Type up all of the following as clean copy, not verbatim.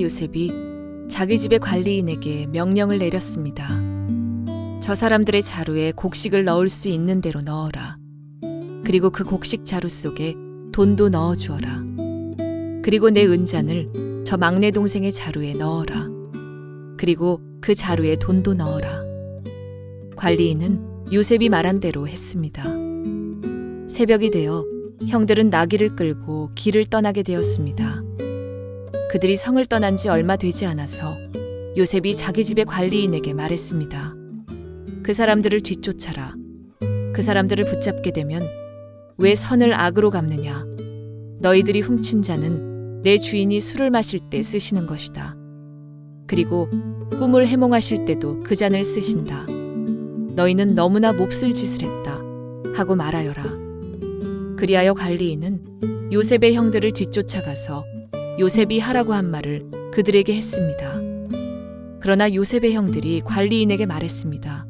그때 요셉이 자기 집의 관리인에게 명령을 내렸습니다. 저 사람들의 자루에 곡식을 넣을 수 있는 대로 넣어라. 그리고 그 곡식 자루 속에 돈도 넣어 주어라. 그리고 내 은잔을 저 막내 동생의 자루에 넣어라. 그리고 그 자루에 돈도 넣어라. 관리인은 요셉이 말한 대로 했습니다. 새벽이 되어 형들은 나귀를 끌고 길을 떠나게 되었습니다. 그들이 성을 떠난 지 얼마 되지 않아서 요셉이 자기 집의 관리인에게 말했습니다. 그 사람들을 뒤쫓아라. 그 사람들을 붙잡게 되면 왜 선을 악으로 갚느냐? 너희들이 훔친 자는 내 주인이 술을 마실 때 쓰시는 것이다. 그리고 꿈을 해몽하실 때도 그 잔을 쓰신다. 너희는 너무나 몹쓸 짓을 했다 하고 말하여라. 그리하여 관리인은 요셉의 형들을 뒤쫓아가서 요셉이 하라고 한 말을 그들에게 했습니다. 그러나 요셉의 형들이 관리인에게 말했습니다.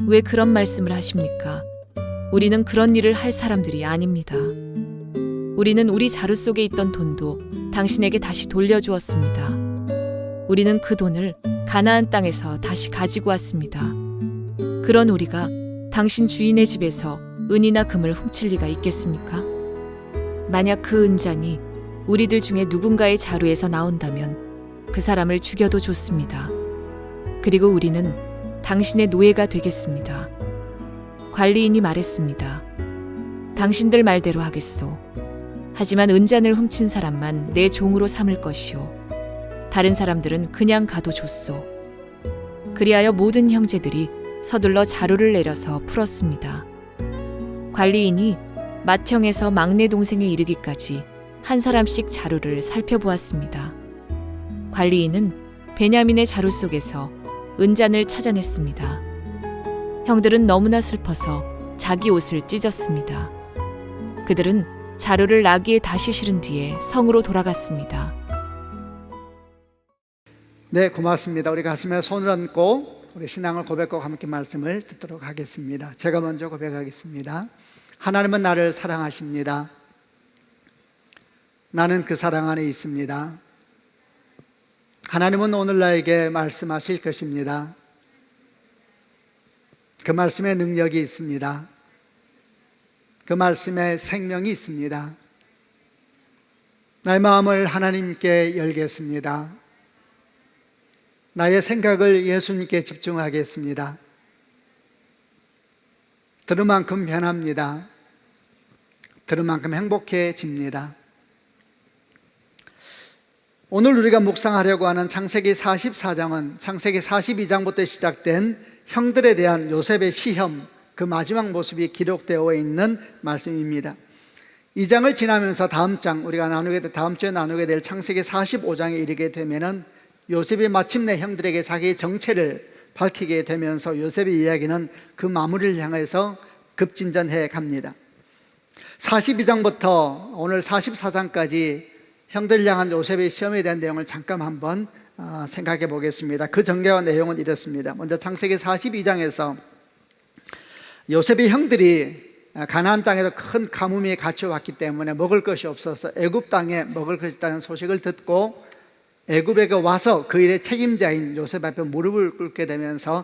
왜 그런 말씀을 하십니까? 우리는 그런 일을 할 사람들이 아닙니다. 우리는 우리 자루 속에 있던 돈도 당신에게 다시 돌려주었습니다. 우리는 그 돈을 가나안 땅에서 다시 가지고 왔습니다. 그런 우리가 당신 주인의 집에서 은이나 금을 훔칠 리가 있겠습니까? 만약 그 은잔이 우리들 중에 누군가의 자루에서 나온다면 그 사람을 죽여도 좋습니다. 그리고 우리는 당신의 노예가 되겠습니다. 관리인이 말했습니다. 당신들 말대로 하겠소. 하지만 은잔을 훔친 사람만 내 종으로 삼을 것이요. 다른 사람들은 그냥 가도 좋소. 그리하여 모든 형제들이 서둘러 자루를 내려서 풀었습니다. 관리인이 맏형에서 막내 동생에 이르기까지 한 사람씩 자루를 살펴보았습니다. 관리인은 베냐민의 자루 속에서 은잔을 찾아냈습니다. 형들은 너무나 슬퍼서 자기 옷을 찢었습니다. 그들은 자루를 나귀에 다시 실은 뒤에 성으로 돌아갔습니다. 네, 고맙습니다. 우리 가슴에 손을 얹고 우리 신앙을 고백하고 함께 말씀을 듣도록 하겠습니다. 제가 먼저 고백하겠습니다. 하나님은 나를 사랑하십니다. 나는 그 사랑 안에 있습니다. 하나님은 오늘 나에게 말씀하실 것입니다. 그 말씀에 능력이 있습니다. 그 말씀에 생명이 있습니다. 나의 마음을 하나님께 열겠습니다. 나의 생각을 예수님께 집중하겠습니다. 들은 만큼 변합니다. 들은 만큼 행복해집니다. 오늘 우리가 묵상하려고 하는 창세기 44장은 창세기 42장부터 시작된 형들에 대한 요셉의 시험, 그 마지막 모습이 기록되어 있는 말씀입니다. 이 장을 지나면서 다음 주에 나누게 될 창세기 45장에 이르게 되면은 요셉이 마침내 형들에게 자기의 정체를 밝히게 되면서 요셉의 이야기는 그 마무리를 향해서 급진전해 갑니다. 42장부터 오늘 44장까지 형들을 향한 요셉의 시험에 대한 내용을 잠깐 한번 생각해 보겠습니다. 그 전개와 내용은 이렇습니다. 먼저 창세기 42장에서 요셉의 형들이 가나안 땅에서 큰 가뭄이 갇혀왔기 때문에 먹을 것이 없어서 애굽 땅에 먹을 것이 있다는 소식을 듣고 애굽에 와서 그 일의 책임자인 요셉 앞에 무릎을 꿇게 되면서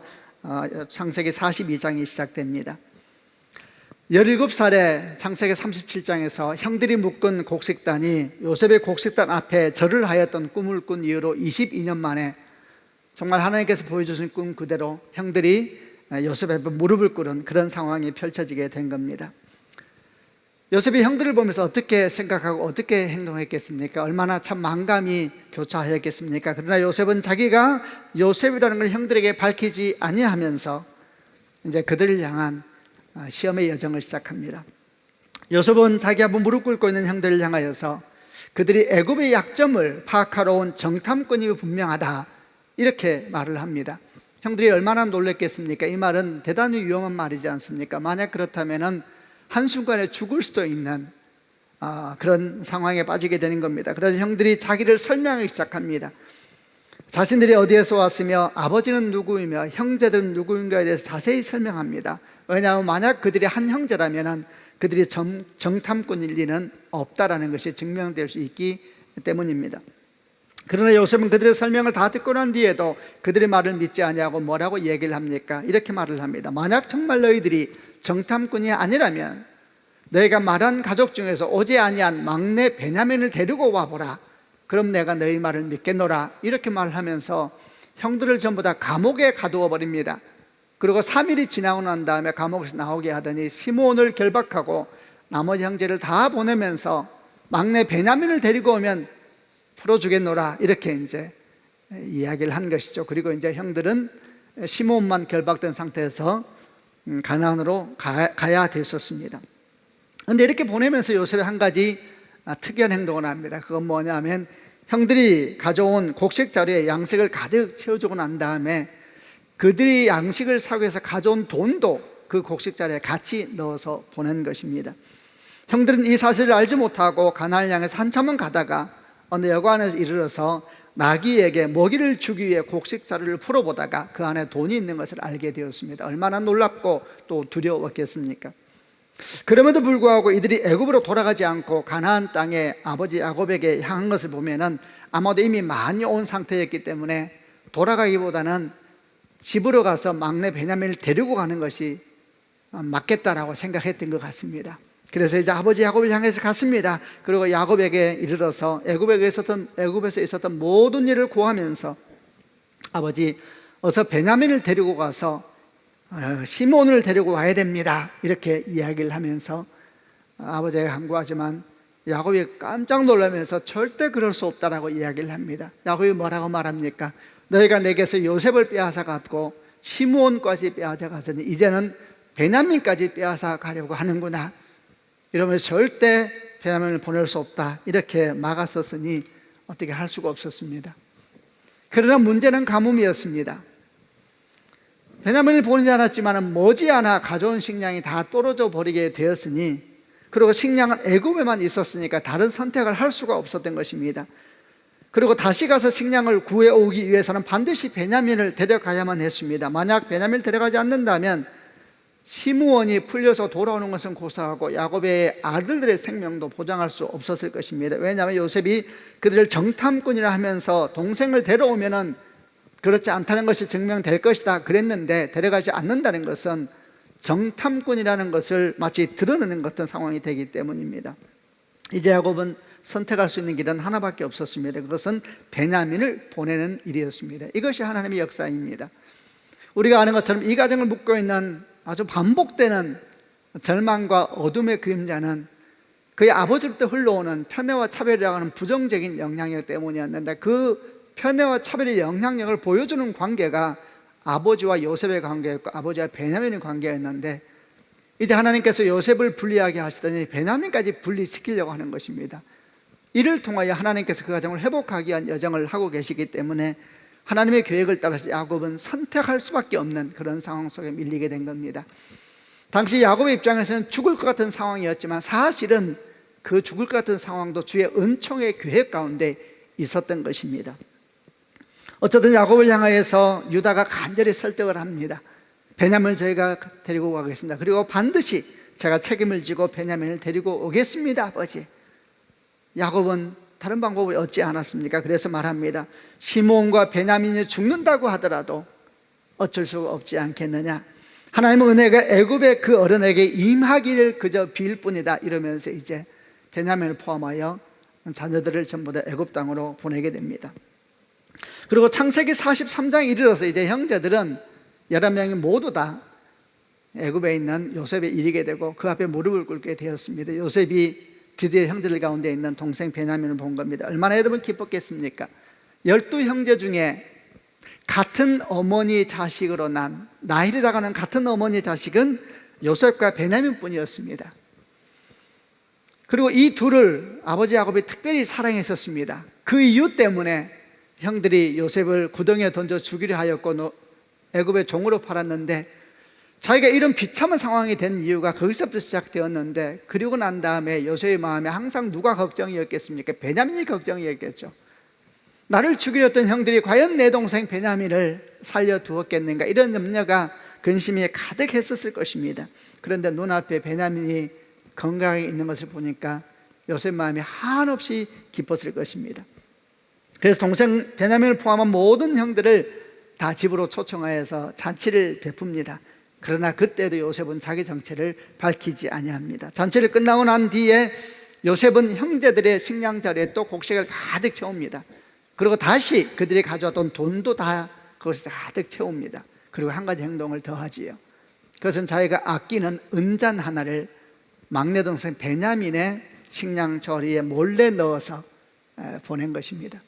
창세기 42장이 시작됩니다. 17살에 창세기 37장에서 형들이 묶은 곡식단이 요셉의 곡식단 앞에 절을 하였던 꿈을 꾼 이후로 22년 만에 정말 하나님께서 보여주신 꿈 그대로 형들이 요셉 앞에 무릎을 꿇은 그런 상황이 펼쳐지게 된 겁니다. 요셉이 형들을 보면서 어떻게 생각하고 어떻게 행동했겠습니까? 얼마나 참 만감이 교차하였겠습니까? 그러나 요셉은 자기가 요셉이라는 걸 형들에게 밝히지 아니하면서 이제 그들을 향한 시험의 여정을 시작합니다. 요셉은 자기 앞에 무릎 꿇고 있는 형들을 향하여서 그들이 애굽의 약점을 파악하러 온 정탐꾼이 분명하다 이렇게 말을 합니다. 형들이 얼마나 놀랐겠습니까? 이 말은 대단히 위험한 말이지 않습니까? 만약 그렇다면 한순간에 죽을 수도 있는 그런 상황에 빠지게 되는 겁니다. 그래서 형들이 자기를 설명하기 시작합니다. 자신들이 어디에서 왔으며 아버지는 누구이며 형제들은 누구인가에 대해서 자세히 설명합니다. 왜냐하면 만약 그들이 한 형제라면 그들이 정탐꾼일 리는 없다라는 것이 증명될 수 있기 때문입니다. 그러나 요셉은 그들의 설명을 다 듣고 난 뒤에도 그들의 말을 믿지 아니하고 뭐라고 얘기를 합니까? 이렇게 말을 합니다. 만약 정말 너희들이 정탐꾼이 아니라면 너희가 말한 가족 중에서 오지 아니한 막내 베냐민을 데리고 와보라. 그럼 내가 너희 말을 믿겠노라. 이렇게 말하면서 형들을 전부 다 감옥에 가두어 버립니다. 그리고 3일이 지나고 난 다음에 감옥에서 나오게 하더니 시므온을 결박하고 나머지 형제를 다 보내면서 막내 베냐민을 데리고 오면 풀어주겠노라. 이렇게 이제 이야기를 한 것이죠. 그리고 이제 형들은 시므온만 결박된 상태에서 가나안으로 가야 됐었습니다. 그런데 이렇게 보내면서 요셉이 한 가지 특이한 행동을 합니다. 그건 뭐냐면 형들이 가져온 곡식 자루에 양식을 가득 채워주고 난 다음에 그들이 양식을 사기 위해서 가져온 돈도 그 곡식 자루에 같이 넣어서 보낸 것입니다. 형들은 이 사실을 알지 못하고 가나안을 향해서 한참은 가다가 어느 여관에 이르러서 나귀에게 먹이를 주기 위해 곡식 자루를 풀어보다가 그 안에 돈이 있는 것을 알게 되었습니다. 얼마나 놀랍고 또 두려웠겠습니까? 그럼에도 불구하고 이들이 애굽으로 돌아가지 않고 가나안 땅에 아버지 야곱에게 향한 것을 보면은 아마도 이미 많이 온 상태였기 때문에 돌아가기보다는 집으로 가서 막내 베냐민을 데리고 가는 것이 맞겠다라고 생각했던 것 같습니다. 그래서 이제 아버지 야곱을 향해서 갔습니다. 그리고 야곱에게 이르러서 애굽에서 있었던 모든 일을 고하면서 아버지 어서 베냐민을 데리고 가서 시몬을 데리고 와야 됩니다. 이렇게 이야기를 하면서 아버지가 간구하지만 야곱이 깜짝 놀라면서 절대 그럴 수 없다라고 이야기를 합니다. 야곱이 뭐라고 말합니까? 너희가 내게서 요셉을 빼앗아 갔고 시므온까지 빼앗아 갔으니 이제는 베냐민까지 빼앗아 가려고 하는구나. 이러면서 절대 베냐민을 보낼 수 없다. 이렇게 막았었으니 어떻게 할 수가 없었습니다. 그러나 문제는 가뭄이었습니다. 베냐민을 보내지 않았지만 머지않아 가져온 식량이 다 떨어져 버리게 되었으니, 그리고 식량은 애굽에만 있었으니까 다른 선택을 할 수가 없었던 것입니다. 그리고 다시 가서 식량을 구해오기 위해서는 반드시 베냐민을 데려가야만 했습니다. 만약 베냐민을 데려가지 않는다면 시므온이 풀려서 돌아오는 것은 고사하고 야곱의 아들들의 생명도 보장할 수 없었을 것입니다. 왜냐하면 요셉이 그들을 정탐꾼이라 하면서 동생을 데려오면은 그렇지 않다는 것이 증명될 것이다 그랬는데, 데려가지 않는다는 것은 정탐꾼이라는 것을 마치 드러내는 같은 상황이 되기 때문입니다. 이제 야곱은 선택할 수 있는 길은 하나밖에 없었습니다. 그것은 베냐민을 보내는 일이었습니다. 이것이 하나님의 역사입니다. 우리가 아는 것처럼 이 가정을 묶고 있는 아주 반복되는 절망과 어둠의 그림자는 그의 아버지로부터 흘러오는 편애와 차별이라고 하는 부정적인 영향력 때문이었는데, 그 편애와 차별의 영향력을 보여주는 관계가 아버지와 요셉의 관계였고 아버지와 베냐민의 관계였는데, 이제 하나님께서 요셉을 분리하게 하시더니 베냐민까지 분리시키려고 하는 것입니다. 이를 통하여 하나님께서 그 가정을 회복하기 위한 여정을 하고 계시기 때문에 하나님의 계획을 따라서 야곱은 선택할 수밖에 없는 그런 상황 속에 밀리게 된 겁니다. 당시 야곱의 입장에서는 죽을 것 같은 상황이었지만 사실은 그 죽을 것 같은 상황도 주의 은총의 계획 가운데 있었던 것입니다. 어쨌든 야곱을 향하여서 유다가 간절히 설득을 합니다. 베냐민을 저희가 데리고 가겠습니다. 그리고 반드시 제가 책임을 지고 베냐민을 데리고 오겠습니다, 아버지. 야곱은 다른 방법을 얻지 않았습니까? 그래서 말합니다. 시므온과 베냐민이 죽는다고 하더라도 어쩔 수가 없지 않겠느냐. 하나님의 은혜가 애굽의 그 어른에게 임하기를 그저 빌 뿐이다. 이러면서 이제 베냐민을 포함하여 자녀들을 전부 다 애굽 땅으로 보내게 됩니다. 그리고 창세기 43장에 이르러서 이제 형제들은 11명이 모두 다 애굽에 있는 요셉에 이르게 되고 그 앞에 무릎을 꿇게 되었습니다. 요셉이 드디어 형제들 가운데 있는 동생 베냐민을 본 겁니다. 얼마나 여러분 기뻤겠습니까? 12형제 중에 같은 어머니 자식으로 난 라헬이라고 하는 같은 어머니 자식은 요셉과 베냐민 뿐이었습니다. 그리고 이 둘을 아버지 야곱이 특별히 사랑했었습니다. 그 이유 때문에 형들이 요셉을 구덩이에 던져 죽이려 하였고 애굽의 종으로 팔았는데, 자기가 이런 비참한 상황이 된 이유가 거기서부터 시작되었는데, 그리고 난 다음에 요셉의 마음에 항상 누가 걱정이었겠습니까? 베냐민이 걱정이었겠죠. 나를 죽이려 했던 형들이 과연 내 동생 베냐민을 살려두었겠는가, 이런 염려가 근심이 가득했었을 것입니다. 그런데 눈앞에 베냐민이 건강하게 있는 것을 보니까 요셉 마음이 한없이 기뻤을 것입니다. 그래서 동생 베냐민을 포함한 모든 형들을 다 집으로 초청하여서 잔치를 베풉니다. 그러나 그때도 요셉은 자기 정체를 밝히지 아니합니다. 잔치를 끝나고 난 뒤에 요셉은 형제들의 식량 자리에 또 곡식을 가득 채웁니다. 그리고 다시 그들이 가져왔던 돈도 다 그것을 가득 채웁니다. 그리고 한 가지 행동을 더 하지요. 그것은 자기가 아끼는 은잔 하나를 막내 동생 베냐민의 식량 저리에 몰래 넣어서 보낸 것입니다.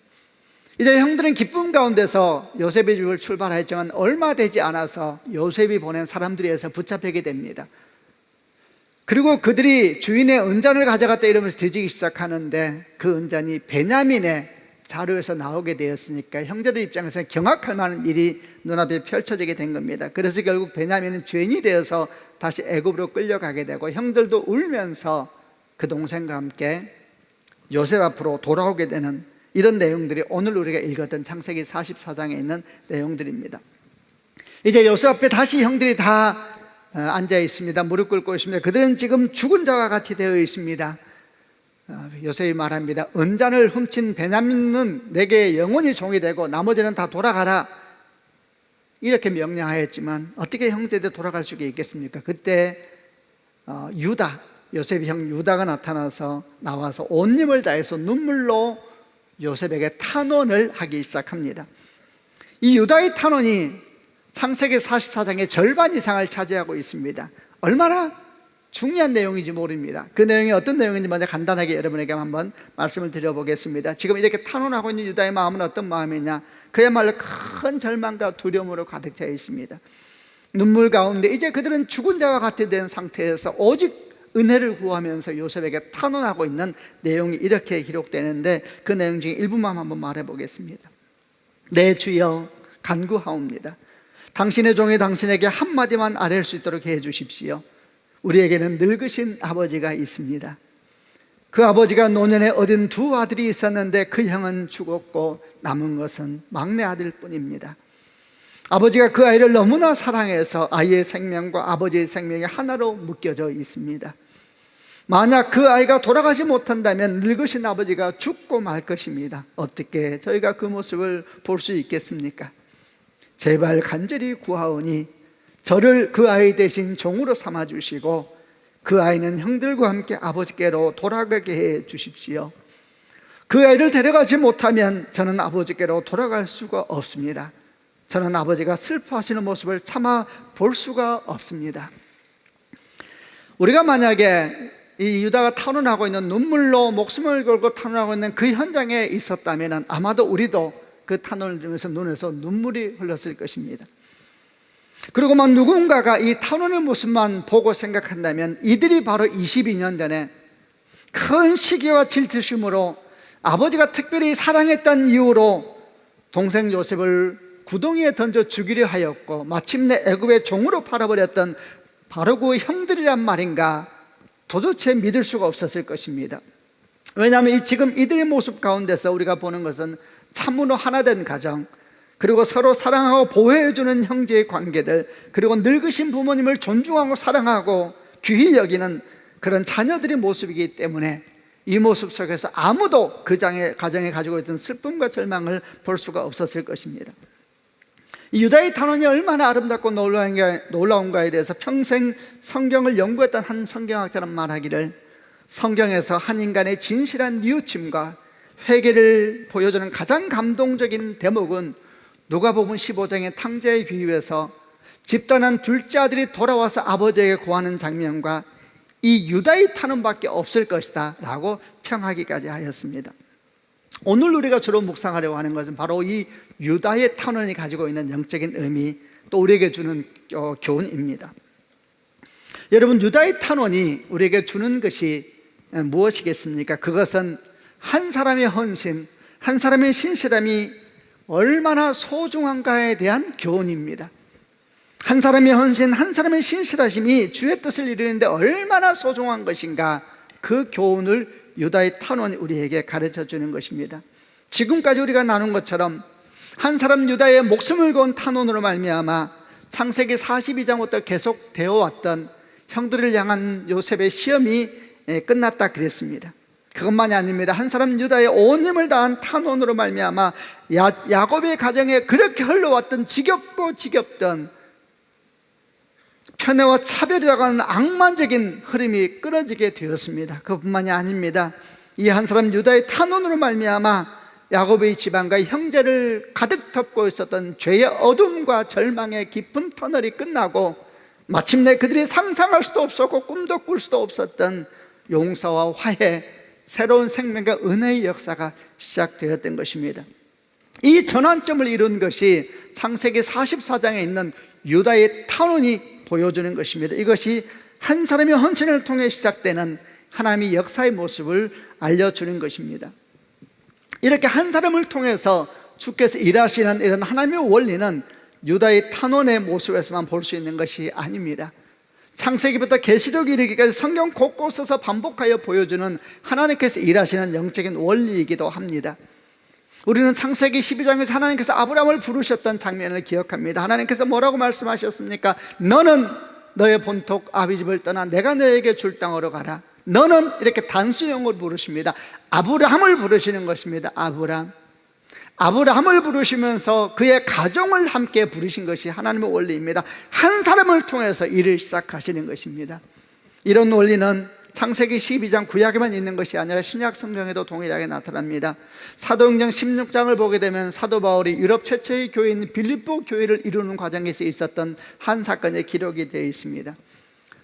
이제 형들은 기쁨 가운데서 요셉의 집을 출발했지만 얼마 되지 않아서 요셉이 보낸 사람들에 의해서 붙잡히게 됩니다. 그리고 그들이 주인의 은잔을 가져갔다 이러면서 뒤지기 시작하는데 그 은잔이 베냐민의 자루에서 나오게 되었으니까 형제들 입장에서 경악할 만한 일이 눈앞에 펼쳐지게 된 겁니다. 그래서 결국 베냐민은 죄인이 되어서 다시 애굽으로 끌려가게 되고 형들도 울면서 그 동생과 함께 요셉 앞으로 돌아오게 되는 이런 내용들이 오늘 우리가 읽었던 창세기 44장에 있는 내용들입니다. 이제 요셉 앞에 다시 형들이 다 앉아 있습니다. 무릎 꿇고 있습니다. 그들은 지금 죽은 자와 같이 되어 있습니다. 요셉이 말합니다. 은잔을 훔친 베냐민은 내게 영원히 종이 되고 나머지는 다 돌아가라, 이렇게 명령하였지만 어떻게 형제들 돌아갈 수가 있겠습니까? 그때 유다, 요셉의 형 유다가 나와서 온 힘을 다해서 눈물로 요셉에게 탄원을 하기 시작합니다. 이 유다의 탄원이 창세기 44장의 절반 이상을 차지하고 있습니다. 얼마나 중요한 내용인지 모릅니다. 그 내용이 어떤 내용인지 먼저 간단하게 여러분에게 한번 말씀을 드려보겠습니다. 지금 이렇게 탄원하고 있는 유다의 마음은 어떤 마음이냐? 그야말로 큰 절망과 두려움으로 가득 차 있습니다. 눈물 가운데 이제 그들은 죽은 자와 같이 된 상태에서 오직 은혜를 구하면서 요셉에게 탄원하고 있는 내용이 이렇게 기록되는데 그 내용 중에 일부만 한번 말해보겠습니다. 내 주여 간구하옵니다. 당신의 종이 당신에게 한마디만 아뢰을 수 있도록 해 주십시오. 우리에게는 늙으신 아버지가 있습니다. 그 아버지가 노년에 얻은 두 아들이 있었는데 그 형은 죽었고 남은 것은 막내 아들뿐입니다. 아버지가 그 아이를 너무나 사랑해서 아이의 생명과 아버지의 생명이 하나로 묶여져 있습니다. 만약 그 아이가 돌아가지 못한다면 늙으신 아버지가 죽고 말 것입니다. 어떻게 저희가 그 모습을 볼 수 있겠습니까? 제발 간절히 구하오니 저를 그 아이 대신 종으로 삼아주시고 그 아이는 형들과 함께 아버지께로 돌아가게 해 주십시오. 그 아이를 데려가지 못하면 저는 아버지께로 돌아갈 수가 없습니다. 저는 아버지가 슬퍼하시는 모습을 참아 볼 수가 없습니다. 우리가 만약에 이 유다가 탄원하고 있는 눈물로 목숨을 걸고 탄원하고 있는 그 현장에 있었다면 아마도 우리도 그 탄원을 들으면서 눈에서 눈물이 흘렀을 것입니다. 그리고 막 누군가가 이 탄원의 모습만 보고 생각한다면 이들이 바로 22년 전에 큰 시기와 질투심으로 아버지가 특별히 사랑했던 이유로 동생 요셉을 구덩이에 던져 죽이려 하였고 마침내 애굽의 종으로 팔아버렸던 바로 그 형들이란 말인가 도대체 믿을 수가 없었을 것입니다. 왜냐하면 지금 이들의 모습 가운데서 우리가 보는 것은 참으로 하나된 가정, 그리고 서로 사랑하고 보호해주는 형제의 관계들, 그리고 늙으신 부모님을 존중하고 사랑하고 귀히 여기는 그런 자녀들의 모습이기 때문에 이 모습 속에서 아무도 그 가정에 가지고 있던 슬픔과 절망을 볼 수가 없었을 것입니다. 이 유다의 탄원이 얼마나 아름답고 놀라운가에 대해서 평생 성경을 연구했던 한 성경학자는 말하기를, 성경에서 한 인간의 진실한 뉘우침과 회개를 보여주는 가장 감동적인 대목은 누가복음 15장의 탕자의 비유에서 집단한 둘째 아들이 돌아와서 아버지에게 고하는 장면과 이 유다의 탄원밖에 없을 것이다 라고 평하기까지 하였습니다. 오늘 우리가 주로 묵상하려고 하는 것은 바로 이 유다의 탄원이 가지고 있는 영적인 의미, 또 우리에게 주는 교훈입니다. 여러분, 유다의 탄원이 우리에게 주는 것이 무엇이겠습니까? 그것은 한 사람의 헌신, 한 사람의 신실함이 얼마나 소중한가에 대한 교훈입니다. 한 사람의 헌신, 한 사람의 신실하심이 주의 뜻을 이루는데 얼마나 소중한 것인가, 그 교훈을 유다의 탄원이 우리에게 가르쳐 주는 것입니다. 지금까지 우리가 나눈 것처럼 한 사람 유다의 목숨을 건 탄원으로 말미암아 창세기 42장부터 계속 되어 왔던 형들을 향한 요셉의 시험이 끝났다 그랬습니다. 그것만이 아닙니다. 한 사람 유다의 온 힘을 다한 탄원으로 말미암아 야곱의 가정에 그렇게 흘러왔던 지겹던 편애와 차별이라고 하는 악마적인 흐름이 끊어지게 되었습니다. 그것뿐만이 아닙니다. 이 한 사람 유다의 탄원으로 말미암아 야곱의 집안과 형제를 가득 덮고 있었던 죄의 어둠과 절망의 깊은 터널이 끝나고 마침내 그들이 상상할 수도 없었고 꿈도 꿀 수도 없었던 용서와 화해, 새로운 생명과 은혜의 역사가 시작되었던 것입니다. 이 전환점을 이룬 것이 창세기 44장에 있는 유다의 탄원이 보여주는 것입니다. 이것이 한 사람의 헌신을 통해 시작되는 하나님의 역사의 모습을 알려주는 것입니다. 이렇게 한 사람을 통해서 주께서 일하시는 이런 하나님의 원리는 유다의 탄원의 모습에서만 볼 수 있는 것이 아닙니다. 창세기부터 계시록 이르기까지 성경 곳곳에서 반복하여 보여주는 하나님께서 일하시는 영적인 원리이기도 합니다. 우리는 창세기 12장에서 하나님께서 아브라함을 부르셨던 장면을 기억합니다. 하나님께서 뭐라고 말씀하셨습니까? 너는 너의 본토 아비집을 떠나 내가 너에게 줄 땅으로 가라. 너는 이렇게 단수형으로 부르십니다. 아브라함을 부르시는 것입니다. 아브라함을 부르시면서 그의 가정을 함께 부르신 것이 하나님의 원리입니다. 한 사람을 통해서 일을 시작하시는 것입니다. 이런 원리는 창세기 12장 구약에만 있는 것이 아니라 신약 성경에도 동일하게 나타납니다. 사도행전 16장을 보게 되면 사도 바울이 유럽 최초의 교회인 빌립보 교회를 이루는 과정에서 있었던 한 사건의 기록이 되어 있습니다.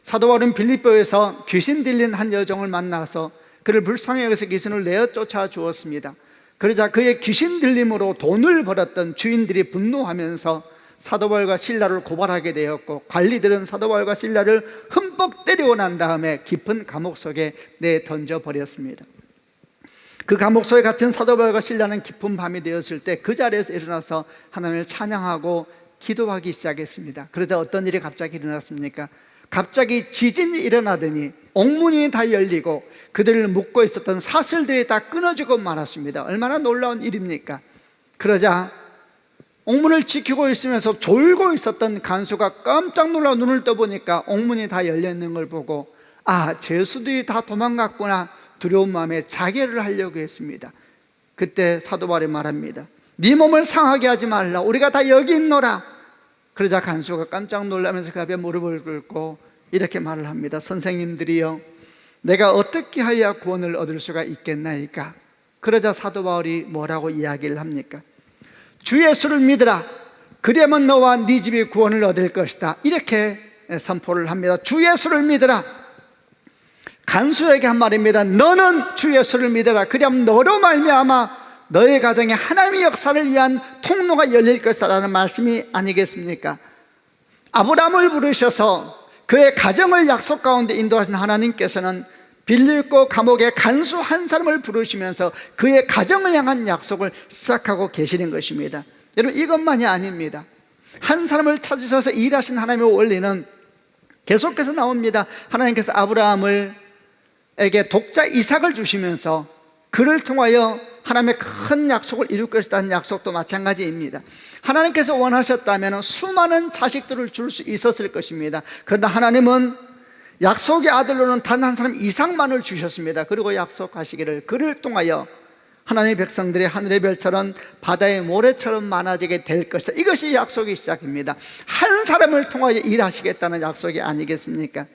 사도 바울은 빌립보에서 귀신 들린 한 여종을 만나서 그를 불쌍히 여기서 귀신을 내어 쫓아 주었습니다. 그러자 그의 귀신 들림으로 돈을 벌었던 주인들이 분노하면서 사도 바울과 실라를 고발하게 되었고, 관리들은 사도 바울과 실라를 흠뻑 때리고 난 다음에 깊은 감옥 속에 내던져 버렸습니다. 그 감옥 속에 갇힌 사도 바울과 실라는 깊은 밤이 되었을 때 그 자리에서 일어나서 하나님을 찬양하고 기도하기 시작했습니다. 그러자 어떤 일이 갑자기 일어났습니까? 갑자기 지진이 일어나더니 옥문이 다 열리고 그들을 묶고 있었던 사슬들이 다 끊어지고 말았습니다. 얼마나 놀라운 일입니까? 그러자 옥문을 지키고 있으면서 졸고 있었던 간수가 깜짝 놀라 눈을 떠보니까 옥문이 다 열려있는 걸 보고, 아, 죄수들이 다 도망갔구나, 두려운 마음에 자결을 하려고 했습니다. 그때 사도 바울이 말합니다. 네 몸을 상하게 하지 말라, 우리가 다 여기 있노라. 그러자 간수가 깜짝 놀라면서 그 앞에 무릎을 꿇고 이렇게 말을 합니다. 선생님들이여, 내가 어떻게 하여야 구원을 얻을 수가 있겠나이까? 그러자 사도 바울이 뭐라고 이야기를 합니까? 주 예수를 믿으라, 그리하면 너와 네 집이 구원을 얻을 것이다, 이렇게 선포를 합니다. 주 예수를 믿으라. 간수에게 한 말입니다. 너는 주 예수를 믿으라, 그리하면 너로 말미암아 너의 가정에 하나님의 역사를 위한 통로가 열릴 것이라는 말씀이 아니겠습니까? 아브라함을 부르셔서 그의 가정을 약속 가운데 인도하신 하나님께서는 빌립보 감옥의 간수 한 사람을 부르시면서 그의 가정을 향한 약속을 시작하고 계시는 것입니다. 여러분, 이것만이 아닙니다. 한 사람을 찾으셔서 일하신 하나님의 원리는 계속해서 나옵니다. 하나님께서 아브라함에게 독자 이삭을 주시면서 그를 통하여 하나님의 큰 약속을 이룰 것이라는 약속도 마찬가지입니다. 하나님께서 원하셨다면 수많은 자식들을 줄 수 있었을 것입니다. 그러나 하나님은 약속의 아들로는 단 한 사람 이상만을 주셨습니다. 그리고 약속하시기를 그를 통하여 하나님의 백성들이 하늘의 별처럼 바다의 모래처럼 많아지게 될 것이다. 이것이 약속의 시작입니다. 한 사람을 통하여 일하시겠다는 약속이 아니겠습니까?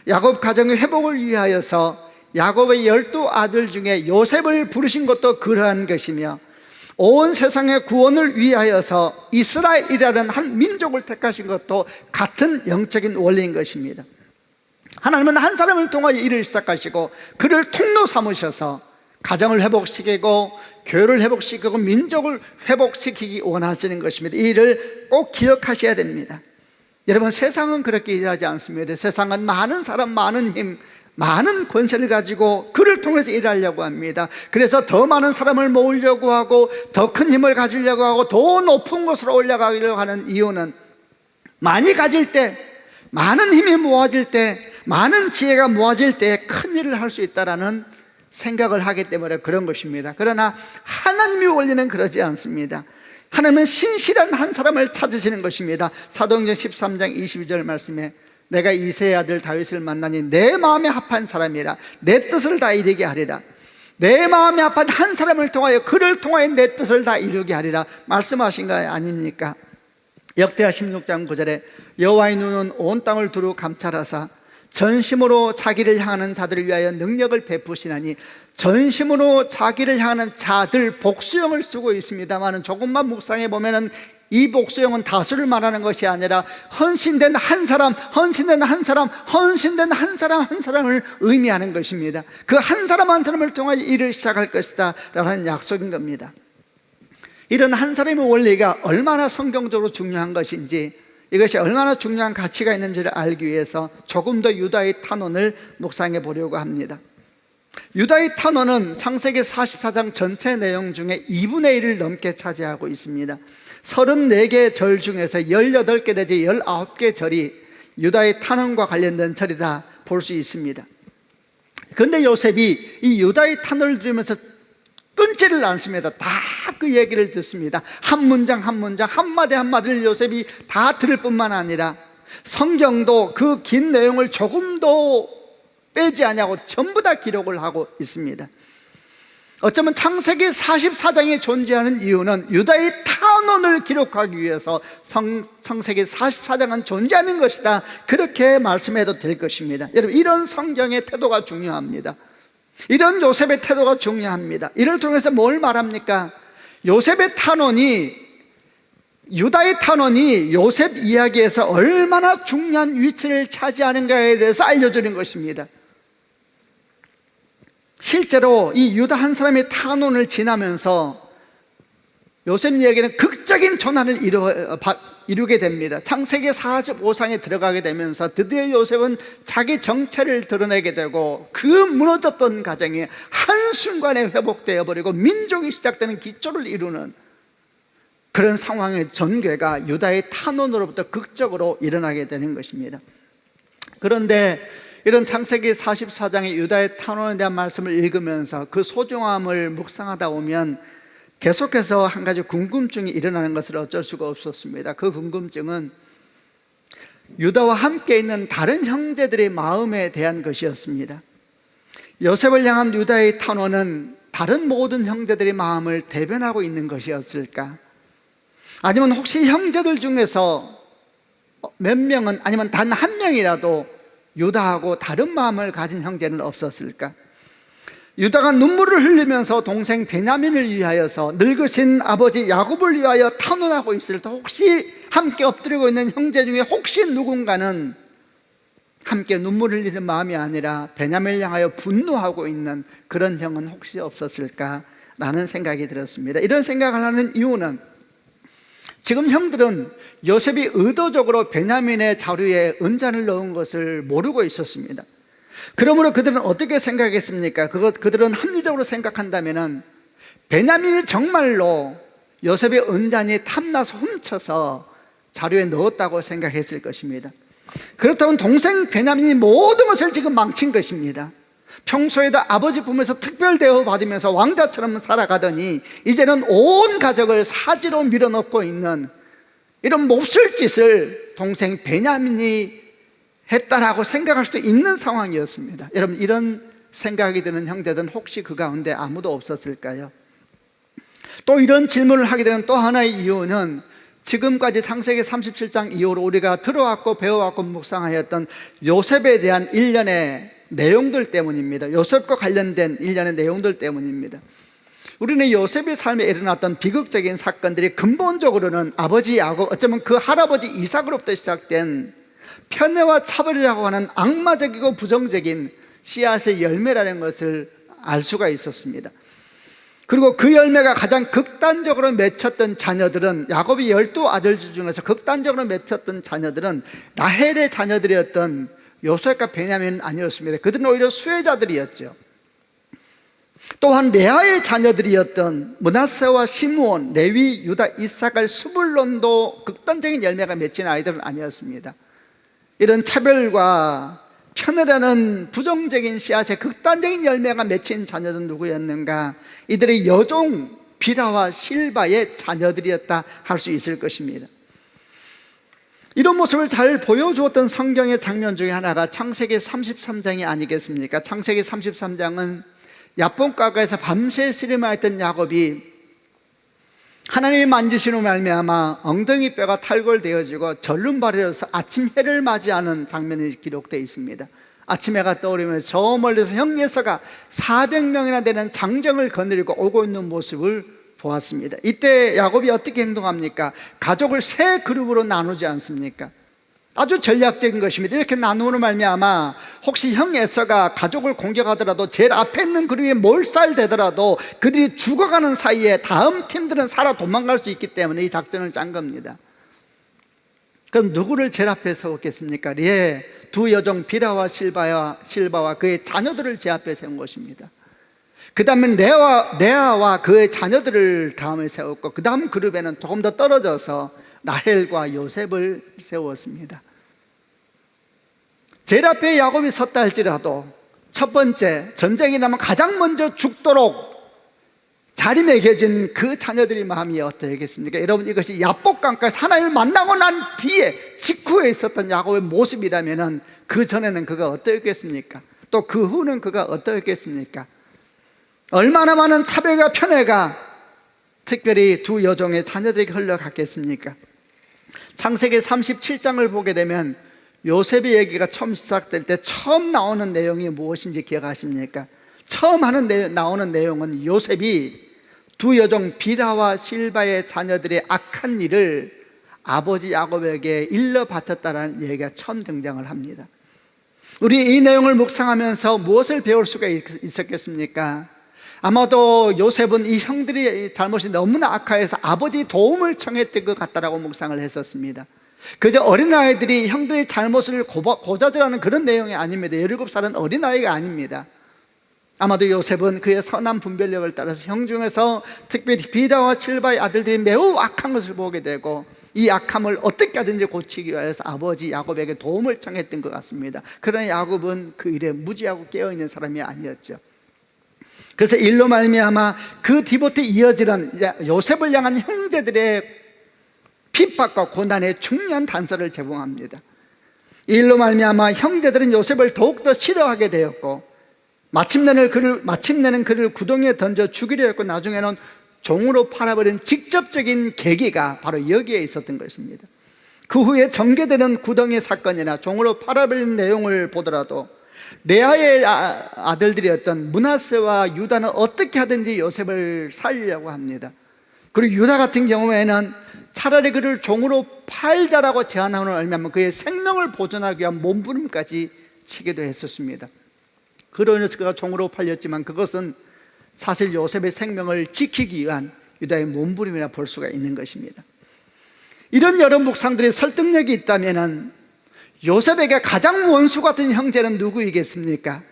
야곱 가정의 회복을 위하여서 야곱의 12 아들 중에 요셉을 부르신 것도 그러한 것이며, 온 세상의 구원을 위하여서 이스라엘이라는 한 민족을 택하신 것도 같은 영적인 원리인 것입니다. 하나님은 한 사람을 통하여 일을 시작하시고 그를 통로 삼으셔서 가정을 회복시키고 교회를 회복시키고 민족을 회복시키기 원하시는 것입니다. 이 일을 꼭 기억하셔야 됩니다. 여러분, 세상은 그렇게 일하지 않습니다. 세상은 많은 사람, 많은 힘, 많은 권세를 가지고 그를 통해서 일하려고 합니다. 그래서 더 많은 사람을 모으려고 하고 더 큰 힘을 가지려고 하고 더 높은 곳으로 올라가려고 하는 이유는 많이 가질 때, 많은 힘이 모아질 때, 많은 지혜가 모아질 때 큰 일을 할 수 있다라는 생각을 하기 때문에 그런 것입니다. 그러나 하나님의 원리는 그러지 않습니다. 하나님은 신실한 한 사람을 찾으시는 것입니다. 사도행전 13장 22절 말씀에 내가 이새의 아들 다윗을 만나니 내 마음에 합한 사람이라 내 뜻을 다 이루게 하리라. 내 마음이 아픈 한 사람을 통하여 그를 통하여 내 뜻을 다 이루게 하리라 말씀하신 거 아닙니까? 역대하 16장 9절에 여호와의 눈은 온 땅을 두루 감찰하사 전심으로 자기를 향하는 자들을 위하여 능력을 베푸시나니, 전심으로 자기를 향하는 자들 복수형을 쓰고 있습니다만 조금만 묵상해 보면은 이 복수형은 다수를 말하는 것이 아니라 헌신된 한 사람, 헌신된 한 사람, 헌신된 한 사람 한 사람을 의미하는 것입니다. 그 한 사람 한 사람을 통하여 일을 시작할 것이다 라는 약속인 겁니다. 이런 한 사람의 원리가 얼마나 성경적으로 중요한 것인지, 이것이 얼마나 중요한 가치가 있는지를 알기 위해서 조금 더 유다의 탄원을 묵상해 보려고 합니다. 유다의 탄원은 창세기 44장 전체 내용 중에 2분의 1을 넘게 차지하고 있습니다. 34개 절 중에서 18개 내지 19개 절이 유다의 탄원과 관련된 절이다 볼 수 있습니다. 그런데 요셉이 이 유다의 탄원을 들으면서 끊지를 않습니다. 다 그 얘기를 듣습니다. 한 문장 한 문장, 한마디 한마디를 요셉이 다 들을 뿐만 아니라 성경도 그 긴 내용을 조금도 빼지 않냐고 전부 다 기록을 하고 있습니다. 어쩌면 창세기 44장이 존재하는 이유는 유다의 탄원을 기록하기 위해서 창세기 44장은 존재하는 것이다, 그렇게 말씀해도 될 것입니다. 여러분, 이런 성경의 태도가 중요합니다. 이런 요셉의 태도가 중요합니다. 이를 통해서 뭘 말합니까? 요셉의 탄원이, 유다의 탄원이 요셉 이야기에서 얼마나 중요한 위치를 차지하는가에 대해서 알려주는 것입니다. 실제로 이 유다 한 사람의 탄원을 지나면서 요셉 이야기는 극적인 전환을 이루게 됩니다. 창세기 45장에 들어가게 되면서 드디어 요셉은 자기 정체를 드러내게 되고, 그 무너졌던 가정이 한순간에 회복되어 버리고 민족이 시작되는 기초를 이루는 그런 상황의 전개가 유다의 탄원으로부터 극적으로 일어나게 되는 것입니다. 그런데 이런 창세기 44장의 유다의 탄원에 대한 말씀을 읽으면서 그 소중함을 묵상하다 보면 계속해서 한 가지 궁금증이 일어나는 것을 어쩔 수가 없었습니다. 그 궁금증은 유다와 함께 있는 다른 형제들의 마음에 대한 것이었습니다. 요셉을 향한 유다의 탄원은 다른 모든 형제들의 마음을 대변하고 있는 것이었을까? 아니면 혹시 형제들 중에서 몇 명은, 아니면 단 한 명이라도 유다하고 다른 마음을 가진 형제는 없었을까? 유다가 눈물을 흘리면서 동생 베냐민을 위하여서 늙으신 아버지 야곱을 위하여 탄원하고 있을 때, 혹시 함께 엎드리고 있는 형제 중에 혹시 누군가는 함께 눈물 흘리는 마음이 아니라 베냐민을 향하여 분노하고 있는 그런 형은 혹시 없었을까라는 생각이 들었습니다. 이런 생각을 하는 이유는 지금 형들은 요셉이 의도적으로 베냐민의 자루에 은잔을 넣은 것을 모르고 있었습니다. 그러므로 그들은 어떻게 생각했습니까? 그들은 합리적으로 생각한다면 베냐민이 정말로 요셉의 은잔이 탐나서 훔쳐서 자루에 넣었다고 생각했을 것입니다. 그렇다면 동생 베냐민이 모든 것을 지금 망친 것입니다. 평소에도 아버지 품에서 특별 대우 받으면서 왕자처럼 살아가더니 이제는 온 가족을 사지로 밀어넣고 있는 이런 몹쓸 짓을 동생 베냐민이 했다라고 생각할 수도 있는 상황이었습니다. 여러분, 이런 생각이 드는 형제들은 혹시 그 가운데 아무도 없었을까요? 또 이런 질문을 하게 되는 또 하나의 이유는 지금까지 창세기 37장 이후로 우리가 들어왔고 배워왔고 묵상하였던 요셉에 대한 일련의 내용들 때문입니다. 요셉과 관련된 일련의 내용들 때문입니다. 우리는 요셉의 삶에 일어났던 비극적인 사건들이 근본적으로는 아버지 야곱, 어쩌면 그 할아버지 이삭으로부터 시작된 편애와 차별이라고 하는 악마적이고 부정적인 씨앗의 열매라는 것을 알 수가 있었습니다. 그리고 그 열매가 가장 극단적으로 맺혔던 자녀들은, 야곱이 12아들 중에서 극단적으로 맺혔던 자녀들은 라헬의 자녀들이었던 요셉과 베냐민은 아니었습니다. 그들은 오히려 수혜자들이었죠. 또한 레아의 자녀들이었던 므낫세와 시므온, 레위, 유다, 이삭갈, 스불론도 극단적인 열매가 맺힌 아이들은 아니었습니다. 이런 차별과 편애라는 부정적인 씨앗의 극단적인 열매가 맺힌 자녀들은 누구였는가? 이들의 여종 비라와 실바의 자녀들이었다 할 수 있을 것입니다. 이런 모습을 잘 보여주었던 성경의 장면 중에 하나가 창세기 33장이 아니겠습니까? 창세기 33장은 야복강가에서 밤새 씨름하였던 야곱이 하나님이 만지시는 말미암아 엉덩이 뼈가 탈골되어지고 절름발이어서 아침 해를 맞이하는 장면이 기록되어 있습니다. 아침 해가 떠오르면서 저 멀리서 형 예서가 400명이나 되는 장정을 거느리고 오고 있는 모습을 보았습니다. 이때 야곱이 어떻게 행동합니까? 가족을 세 그룹으로 나누지 않습니까? 아주 전략적인 것입니다. 이렇게 나누는 말미암아 혹시 형 에서가 가족을 공격하더라도 제일 앞에 있는 그룹이 몰살되더라도 그들이 죽어가는 사이에 다음 팀들은 살아 도망갈 수 있기 때문에 이 작전을 짠 겁니다. 그럼 누구를 제일 앞에 세웠겠습니까? 예, 두 여종 비라와 실바와 그의 자녀들을 제 앞에 세운 것입니다. 그 다음에 레아와 그의 자녀들을 다음에 세웠고, 그 다음 그룹에는 조금 더 떨어져서 라헬과 요셉을 세웠습니다. 제일 앞에 야곱이 섰다 할지라도 첫 번째, 전쟁이 나면 가장 먼저 죽도록 자리매겨진 그 자녀들의 마음이 어떠했겠습니까? 여러분, 이것이 야복강가에서 하나님을 만나고 난 뒤에 직후에 있었던 야곱의 모습이라면 그 전에는 그가 어떠했겠습니까? 또 그 후는 그가 어떠했겠습니까? 얼마나 많은 차별과 편애가 특별히 두 여종의 자녀들에게 흘러갔겠습니까? 창세기 37장을 보게 되면 요셉의 얘기가 처음 시작될 때 처음 나오는 내용이 무엇인지 기억하십니까? 처음 나오는 내용은 요셉이 두 여종 비라와 실바의 자녀들의 악한 일을 아버지 야곱에게 일러 바쳤다라는 얘기가 처음 등장을 합니다. 우리 이 내용을 묵상하면서 무엇을 배울 수가 있었겠습니까? 아마도 요셉은 이 형들의 잘못이 너무나 악화해서 아버지 도움을 청했던 것 같다라고 묵상을 했었습니다. 그저 어린아이들이 형들의 잘못을 고자질하는 그런 내용이 아닙니다. 17살은 어린아이가 아닙니다. 아마도 요셉은 그의 선한 분별력을 따라서 형 중에서 특별히 비다와 실바의 아들들이 매우 악한 것을 보게 되고 이 악함을 어떻게 하든지 고치기 위해서 아버지 야곱에게 도움을 청했던 것 같습니다. 그러나 야곱은 그 일에 무지하고 깨어있는 사람이 아니었죠. 그래서 일로 말미암아 그 뒤부터 이어지는 요셉을 향한 형제들의 핍박과 고난의 중요한 단서를 제공합니다. 일로 말미암아 형제들은 요셉을 더욱더 싫어하게 되었고 마침내는 그를 구덩이에 던져 죽이려 했고 나중에는 종으로 팔아버린 직접적인 계기가 바로 여기에 있었던 것입니다. 그 후에 전개되는 구덩이 사건이나 종으로 팔아버린 내용을 보더라도 레아의 아들들이었던 므낫세와 유다는 어떻게 하든지 요셉을 살리려고 합니다. 그리고 유다 같은 경우에는 차라리 그를 종으로 팔자라고 제안하는 얼마면 그의 생명을 보존하기 위한 몸부림까지 치기도 했었습니다. 그로 인해서 그가 종으로 팔렸지만 그것은 사실 요셉의 생명을 지키기 위한 유다의 몸부림이라 볼 수가 있는 것입니다. 이런 여러 묵상들의 설득력이 있다면 요셉에게 가장 원수 같은 형제는 누구이겠습니까?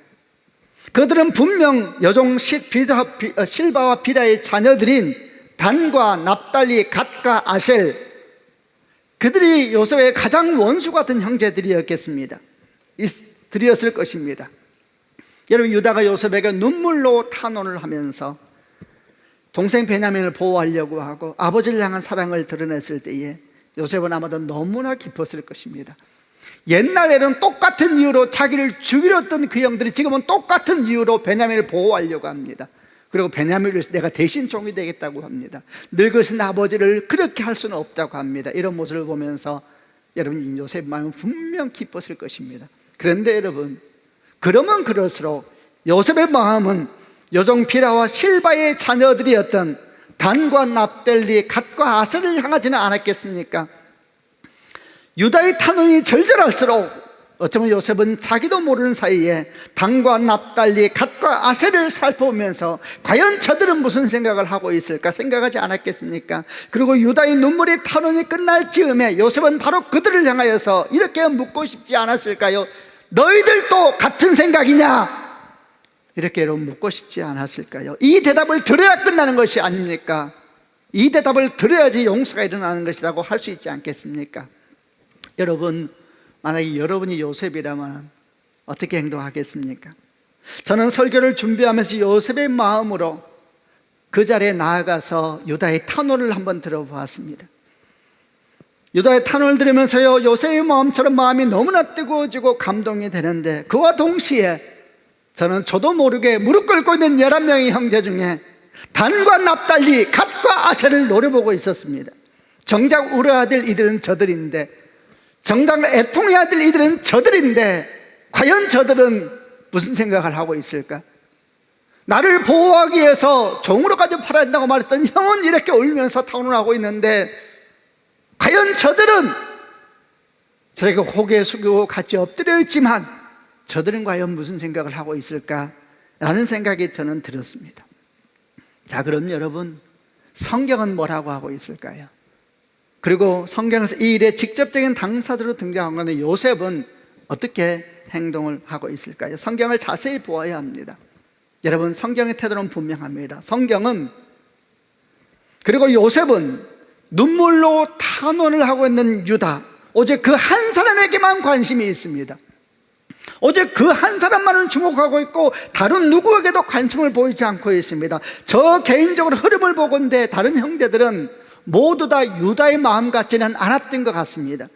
그들은 분명 여종 실바와 비라의 자녀들인 단과 납달리, 갓과 아셀, 그들이 요셉의 가장 원수 같은 형제들이었을 것입니다. 여러분, 유다가 요셉에게 눈물로 탄원을 하면서 동생 베냐민을 보호하려고 하고 아버지를 향한 사랑을 드러냈을 때에 요셉은 아마도 너무나 기뻤을 것입니다. 옛날에는 똑같은 이유로 자기를 죽이려 했던 그 형들이 지금은 똑같은 이유로 베냐민을 보호하려고 합니다. 그리고 베냐민을 위해서 내가 대신 종이 되겠다고 합니다. 늙으신 아버지를 그렇게 할 수는 없다고 합니다. 이런 모습을 보면서 여러분, 요셉 마음은 분명 기뻤을 것입니다. 그런데 여러분, 그러면 그럴수록 요셉의 마음은 여종 비라와 실바의 자녀들이었던 단과 납달리, 갓과 아셀을 향하지는 않았겠습니까? 유다의 탄원이 절절할수록 어쩌면 요셉은 자기도 모르는 사이에 단과 납달리, 갓과 아셀을 살펴보면서 과연 저들은 무슨 생각을 하고 있을까 생각하지 않았겠습니까? 그리고 유다의 눈물의 탄원이 끝날 즈음에 요셉은 바로 그들을 향하여서 이렇게 묻고 싶지 않았을까요? 너희들도 같은 생각이냐? 이렇게 여러분 묻고 싶지 않았을까요? 이 대답을 들어야 끝나는 것이 아닙니까? 이 대답을 들어야지 용서가 일어나는 것이라고 할 수 있지 않겠습니까? 여러분, 만약에 여러분이 요셉이라면 어떻게 행동하겠습니까? 저는 설교를 준비하면서 요셉의 마음으로 그 자리에 나아가서 유다의 탄원을 한번 들어보았습니다. 유다의 탄원을 들으면서요, 요셉의 마음처럼 마음이 너무나 뜨거워지고 감동이 되는데 그와 동시에 저도 모르게 무릎 꿇고 있는 11명의 형제 중에 단과 납달리, 갓과 아셀을 노려보고 있었습니다. 정작 우리 아들 이들은 저들인데, 정작 애통의 아들 이들은 저들인데, 과연 저들은 무슨 생각을 하고 있을까? 나를 보호하기 위해서 종으로까지 팔아야 한다고 말했던 형은 이렇게 울면서 탄원하고 있는데, 과연 저들은 저렇게 고개 숙이고 같이 엎드려 있지만 저들은 과연 무슨 생각을 하고 있을까라는 생각이 저는 들었습니다. 자, 그럼 여러분, 성경은 뭐라고 하고 있을까요? 그리고 성경에서 이 일의 직접적인 당사자로 등장한 것은 요셉은 어떻게 행동을 하고 있을까요? 성경을 자세히 보아야 합니다. 여러분, 성경의 태도는 분명합니다. 성경은, 그리고 요셉은 눈물로 탄원을 하고 있는 유다, 오직 그 한 사람에게만 관심이 있습니다. 오직 그 한 사람만을 주목하고 있고 다른 누구에게도 관심을 보이지 않고 있습니다. 저 개인적으로 흐름을 보건대 다른 형제들은 모두 다 유다의 마음 같지는 않았던 것 같습니다.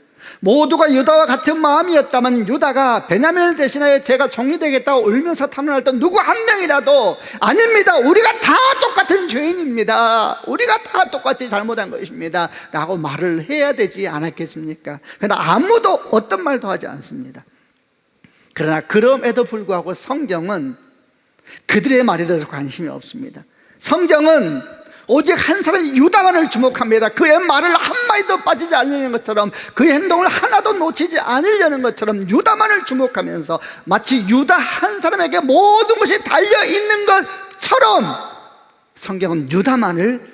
모두가 유다와 같은 마음이었다면 유다가 베냐민을 대신하여 제가 종이 되겠다고 울면서 탄원했던 누구 한 명이라도 아닙니다, 우리가 다 똑같은 죄인입니다, 우리가 다 똑같이 잘못한 것입니다 라고 말을 해야 되지 않았겠습니까? 그러나 아무도 어떤 말도 하지 않습니다. 그러나 그럼에도 불구하고 성경은 그들의 말에 대해서 관심이 없습니다. 성경은 오직 한 사람 유다만을 주목합니다. 그의 말을 한마디도 빠지지 않으려는 것처럼, 그의 행동을 하나도 놓치지 않으려는 것처럼 유다만을 주목하면서 마치 유다 한 사람에게 모든 것이 달려있는 것처럼 성경은 유다만을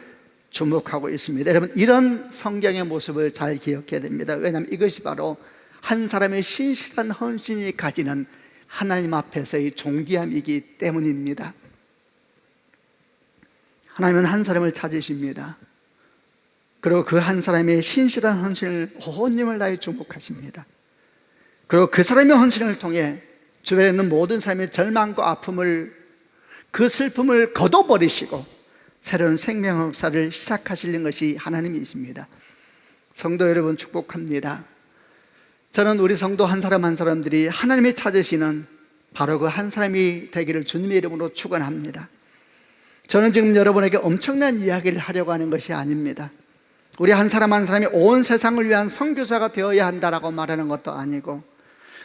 주목하고 있습니다. 여러분, 이런 성경의 모습을 잘 기억해야 됩니다. 왜냐하면 이것이 바로 한 사람의 신실한 헌신이 가지는 하나님 앞에서의 존귀함이기 때문입니다. 하나님은 한 사람을 찾으십니다. 그리고 그 한 사람의 신실한 헌신을 온 힘을 다해 주목하십니다. 그리고 그 사람의 헌신을 통해 주변에 있는 모든 사람의 절망과 아픔을, 그 슬픔을 거둬버리시고 새로운 생명 역사를 시작하시는 것이 하나님이십니다. 성도 여러분, 축복합니다. 저는 우리 성도 한 사람 한 사람들이 하나님이 찾으시는 바로 그 한 사람이 되기를 주님의 이름으로 축원합니다. 저는 지금 여러분에게 엄청난 이야기를 하려고 하는 것이 아닙니다. 우리 한 사람 한 사람이 온 세상을 위한 선교사가 되어야 한다라고 말하는 것도 아니고,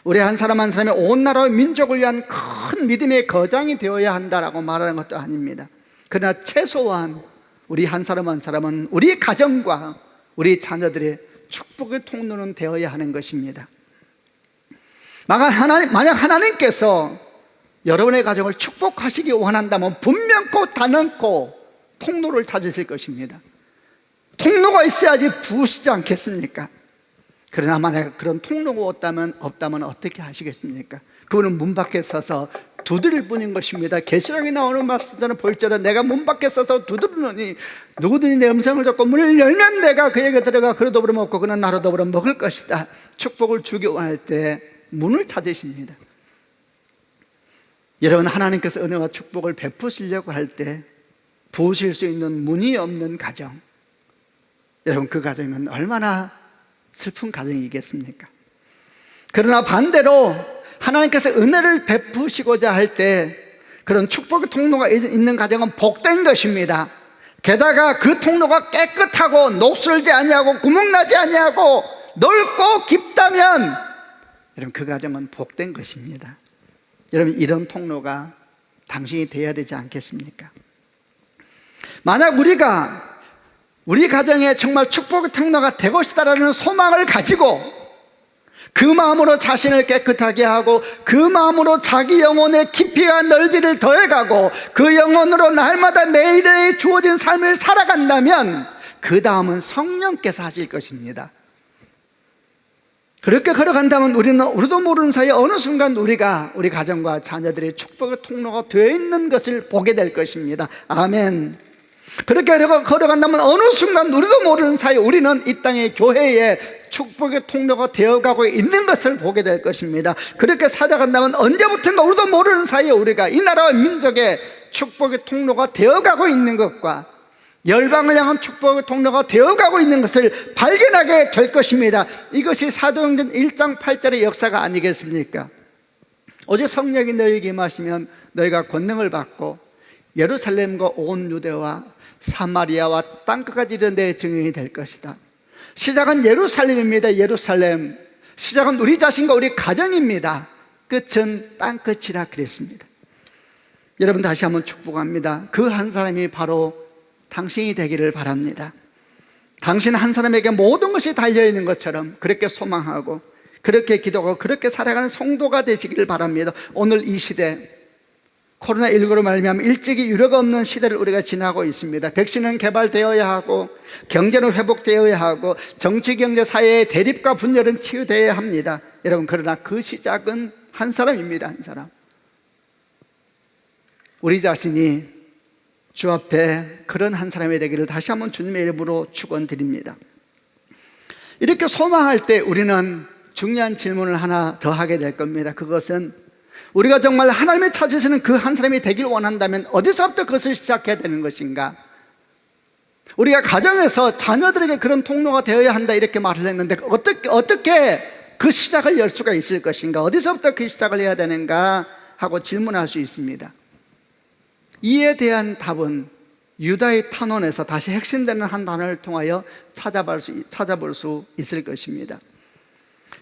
우리 한 사람 한 사람이 온 나라와 민족을 위한 큰 믿음의 거장이 되어야 한다라고 말하는 것도 아닙니다. 그러나 최소한 우리 한 사람 한 사람은 우리 가정과 우리 자녀들의 축복의 통로는 되어야 하는 것입니다. 만약 하나님께서 여러분의 가정을 축복하시기 원한다면 분명코 단언코 통로를 찾으실 것입니다. 통로가 있어야지 부으시지 않겠습니까? 그러나 만약 그런 통로가 없다면 어떻게 하시겠습니까? 그분은 문 밖에 서서 두드릴 뿐인 것입니다. 계시록에 나오는 말씀처럼 볼지어다 내가 문 밖에 서서 두드리노니 누구든지 내 음성을 듣고 문을 열면 내가 그에게 들어가 그로 더불어 먹고 그는 나로 더불어 먹을 것이다. 축복을 주기 원할 때 문을 찾으십니다. 여러분, 하나님께서 은혜와 축복을 베푸시려고 할 때 부으실 수 있는 문이 없는 가정, 여러분, 그 가정은 얼마나 슬픈 가정이겠습니까? 그러나 반대로 하나님께서 은혜를 베푸시고자 할 때 그런 축복의 통로가 있는 가정은 복된 것입니다. 게다가 그 통로가 깨끗하고 녹슬지 아니하고 구멍나지 아니하고 넓고 깊다면 여러분, 그 가정은 복된 것입니다. 여러분, 이런 통로가 당신이 되어야 되지 않겠습니까? 만약 우리가 우리 가정에 정말 축복의 통로가 되고 싶다라는 소망을 가지고 그 마음으로 자신을 깨끗하게 하고 그 마음으로 자기 영혼의 깊이와 넓이를 더해가고 그 영혼으로 날마다 매일의 주어진 삶을 살아간다면 그 다음은 성령께서 하실 것입니다. 그렇게 걸어간다면 우리도 모르는 사이에 어느 순간 우리가 우리 가정과 자녀들의 축복의 통로가 되어 있는 것을 보게 될 것입니다. 아멘. 그렇게 걸어간다면 어느 순간 우리도 모르는 사이에 우리는 이 땅의 교회에 축복의 통로가 되어가고 있는 것을 보게 될 것입니다. 그렇게 살아간다면 언제부턴가 우리도 모르는 사이에 우리가 이 나라와 민족의 축복의 통로가 되어가고 있는 것과 열방을 향한 축복의 통로가 되어가고 있는 것을 발견하게 될 것입니다. 이것이 사도행전 1장 8절의 역사가 아니겠습니까? 오직 성령이 너희에게 임하시면 너희가 권능을 받고 예루살렘과 온 유대와 사마리아와 땅끝까지 이르는 내 증인이 될 것이다. 시작은 예루살렘입니다. 예루살렘. 시작은 우리 자신과 우리 가정입니다. 끝은 땅끝이라 그랬습니다. 여러분, 다시 한번 축복합니다. 그 한 사람이 바로 당신이 되기를 바랍니다. 당신 한 사람에게 모든 것이 달려있는 것처럼 그렇게 소망하고 그렇게 기도하고 그렇게 살아가는 성도가 되시기를 바랍니다. 오늘 이 시대, 코로나19로 말미암아 일찍이 유례가 없는 시대를 우리가 지나고 있습니다. 백신은 개발되어야 하고 경제는 회복되어야 하고 정치, 경제, 사회의 대립과 분열은 치유되어야 합니다. 여러분, 그러나 그 시작은 한 사람입니다. 한 사람. 우리 자신이 주 앞에 그런 한 사람이 되기를 다시 한번 주님의 이름으로 축원드립니다. 이렇게 소망할 때 우리는 중요한 질문을 하나 더 하게 될 겁니다. 그것은 우리가 정말 하나님이 찾으시는 그 한 사람이 되길 원한다면 어디서부터 그것을 시작해야 되는 것인가? 우리가 가정에서 자녀들에게 그런 통로가 되어야 한다 이렇게 말을 했는데 어떻게 그 시작을 열 수가 있을 것인가? 어디서부터 그 시작을 해야 되는가? 하고 질문할 수 있습니다. 이에 대한 답은 유다의 탄원에서 다시 핵심되는 한 단어를 통하여 찾아볼 수 있을 것입니다.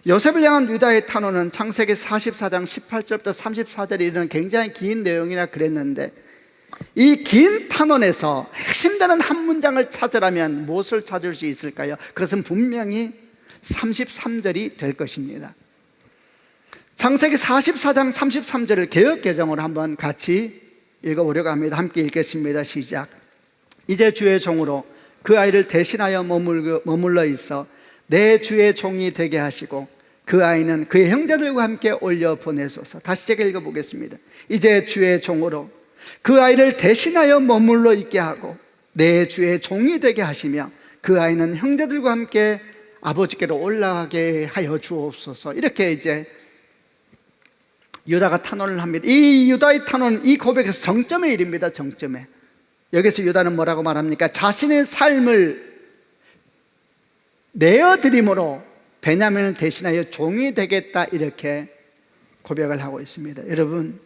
요셉을 향한 유다의 탄원은 창세기 44장 18절부터 34절에 이르는 굉장히 긴 내용이라 그랬는데, 이 긴 탄원에서 핵심되는 한 문장을 찾으라면 무엇을 찾을 수 있을까요? 그것은 분명히 33절이 될 것입니다. 창세기 44장 33절을 개역개정으로 한번 같이 읽어보려고 합니다. 함께 읽겠습니다. 시작. 이제 주의 종으로 그 아이를 대신하여 머물러 있어 내 주의 종이 되게 하시고 그 아이는 그의 형제들과 함께 올려 보내소서. 다시 제가 읽어보겠습니다. 이제 주의 종으로 그 아이를 대신하여 머물러 있게 하고 내 주의 종이 되게 하시며 그 아이는 형제들과 함께 아버지께로 올라가게 하여 주옵소서. 이렇게 이제 유다가 탄원을 합니다. 이 유다의 탄원은 이 고백에서 정점에 이릅니다. 정점에. 여기서 유다는 뭐라고 말합니까? 자신의 삶을 내어드림으로 베냐민을 대신하여 종이 되겠다 이렇게 고백을 하고 있습니다. 여러분,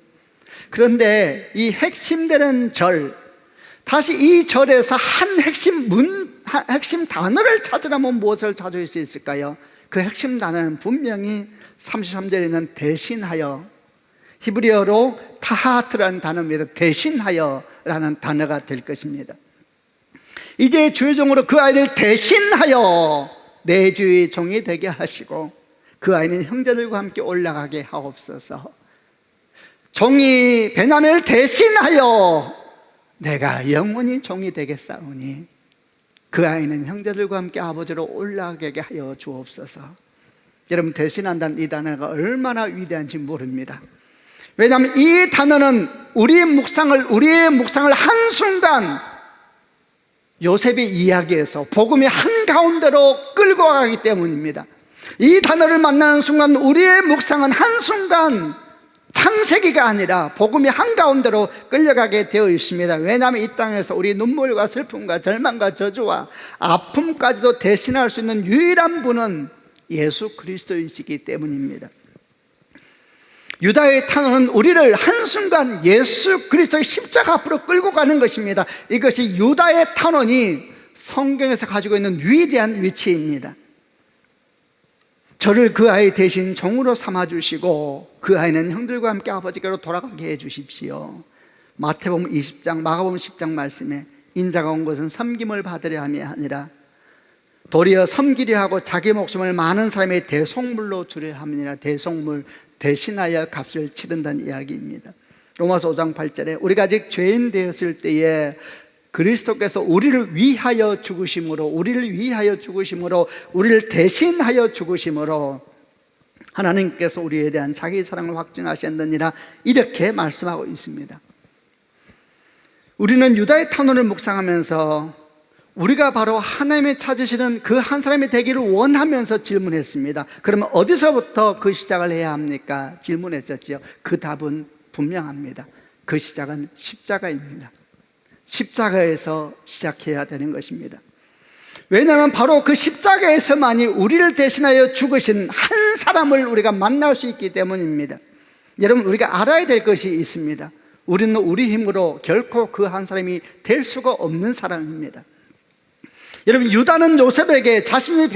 그런데 이 핵심되는 절, 다시 이 절에서 한 핵심 단어를 찾으라면 무엇을 찾을 수 있을까요? 그 핵심 단어는 분명히 33절에 있는 대신하여, 히브리어로 타하트라는 단어입니다. 대신하여라는 단어가 될 것입니다. 이제 주의 종으로 그 아이를 대신하여 내 주의 종이 되게 하시고 그 아이는 형제들과 함께 올라가게 하옵소서. 종이 베냐민을 대신하여 내가 영원히 종이 되겠사오니 그 아이는 형제들과 함께 아버지로 올라가게 하여 주옵소서. 여러분, 대신한다는 이 단어가 얼마나 위대한지 모릅니다. 왜냐하면 이 단어는 우리의 묵상을 한순간 요셉의 이야기에서 복음의 한가운데로 끌고 가기 때문입니다. 이 단어를 만나는 순간 우리의 묵상은 한순간 창세기가 아니라 복음의 한가운데로 끌려가게 되어 있습니다. 왜냐하면 이 땅에서 우리 눈물과 슬픔과 절망과 저주와 아픔까지도 대신할 수 있는 유일한 분은 예수 그리스도이시기 때문입니다. 유다의 탄원은 우리를 한순간 예수 그리스도의 십자가 앞으로 끌고 가는 것입니다. 이것이 유다의 탄원이 성경에서 가지고 있는 위대한 위치입니다. 저를 그 아이 대신 종으로 삼아주시고 그 아이는 형들과 함께 아버지께로 돌아가게 해주십시오. 마태복음 20장, 마가복음 10장 말씀에 인자가 온 것은 섬김을 받으려 함이 아니라 도리어 섬기려 하고 자기 목숨을 많은 사람의 대속물로 주려 함이니라. 대속물, 대신하여 값을 치른다는 이야기입니다. 로마서 5장 8절에 우리가 아직 죄인 되었을 때에 그리스도께서 우리를 위하여 죽으심으로 우리를 대신하여 죽으심으로 하나님께서 우리에 대한 자기 사랑을 확증하셨느니라 이렇게 말씀하고 있습니다. 우리는 유다의 탄원을 묵상하면서 우리가 바로 하나님의 찾으시는 그 한 사람이 되기를 원하면서 질문했습니다. 그러면 어디서부터 그 시작을 해야 합니까? 질문했었지요. 그 답은 분명합니다. 그 시작은 십자가입니다. 십자가에서 시작해야 되는 것입니다. 왜냐하면 바로 그 십자가에서만이 우리를 대신하여 죽으신 한 사람을 우리가 만날 수 있기 때문입니다. 여러분, 우리가 알아야 될 것이 있습니다. 우리는 우리 힘으로 결코 그 한 사람이 될 수가 없는 사람입니다. 여러분, 유다는 요셉에게 자신이